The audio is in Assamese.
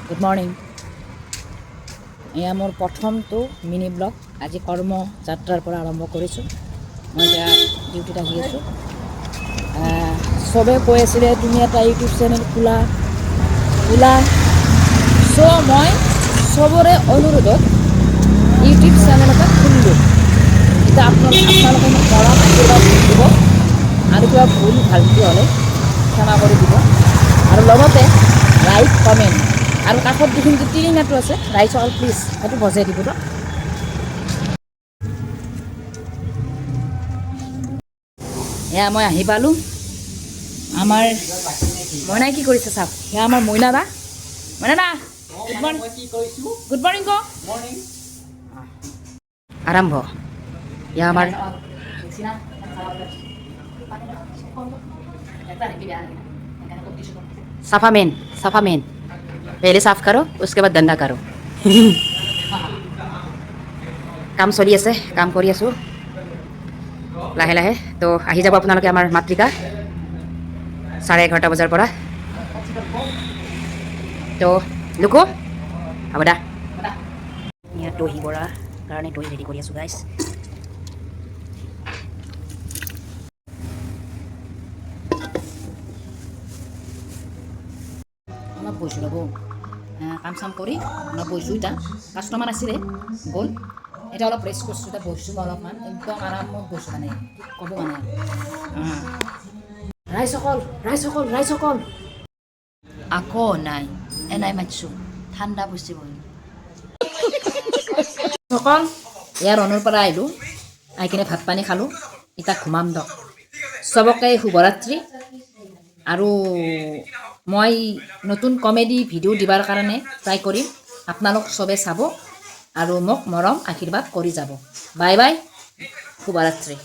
Good morning. এয়া মোৰ প্ৰথমটো মিনি ব্লগ। আজি কৰ্মযাত্ৰাৰ পৰা আৰম্ভ কৰিছোঁ। মই এতিয়া ডিউটিত আহি আছোঁ। চবে কৈ আছিলে তুমি এটা ইউটিউব চেনেল খোলা। চ' মই চবৰে অনুৰোধত ইউটিউব চেনেল এটা খুলিলোঁ। এতিয়া আপোনালোকে মোক মৰম আশীৰ্বাদ দিব আৰু কিবা ভুল ভালটি হ'লে ক্ষমা কৰি দিব আৰু লগতে লাইক কমেণ্ট আৰু কাষত যিখিনি টিৰিঙাটো আছে ৰাইজ অল প্লিজ সেইটো বজাই দিব। এয়া মই আহি পালোঁ। আমাৰ মইনাই কি কৰিছে চাওক। সেয়া আমাৰ মইনা দা গুড মৰ্ণিং ক আৰম্ভ। এয়া আমাৰ साफा मेन पहले साफ करो उसके बाद गंदा करो। কাম চলি আছে, কাম কৰি আছোঁ লাহে লাহে। তো আহি যাব আপোনালোকে আমাৰ মাতৃকা 11:30 বজাৰ পৰা। তো লুকু হ'ব দা। ইয়াত দহি বৰাৰ কাৰণে দহি ৰেডি কৰি আছোঁ গাইছ। অলপ বৈছোঁ ৰ'ব, কাম চাম কৰি অলপ বৈছোঁ। এতিয়া কাষ্টমাৰ আছিলে গ'ল, এতিয়া অলপ ৰেষ্ট কৰিছোঁ। এতিয়া বৈছোঁ অলপমান, একদম আৰামত বৈছোঁ মানে ক'ব মানে ৰাইজসকল আকৌ নাই এনাই মাতিছোঁ ঠাণ্ডা বস্তু বহি সকল ইয়াৰ ৰণৰ পৰা আহিলোঁ, আহি কিনে ভাত পানী খালোঁ। এতিয়া ঘুমাম দক। চবকে শুভৰাত্ৰি। আৰু মই নতুন কমেডি ভিডিঅ' দিবাৰ কাৰণে ট্ৰাই কৰিম। আপোনালোক চবে চাব আৰু মোক মৰম আশীৰ্বাদ কৰি যাব। বাই বাই, শুভৰাত্ৰি।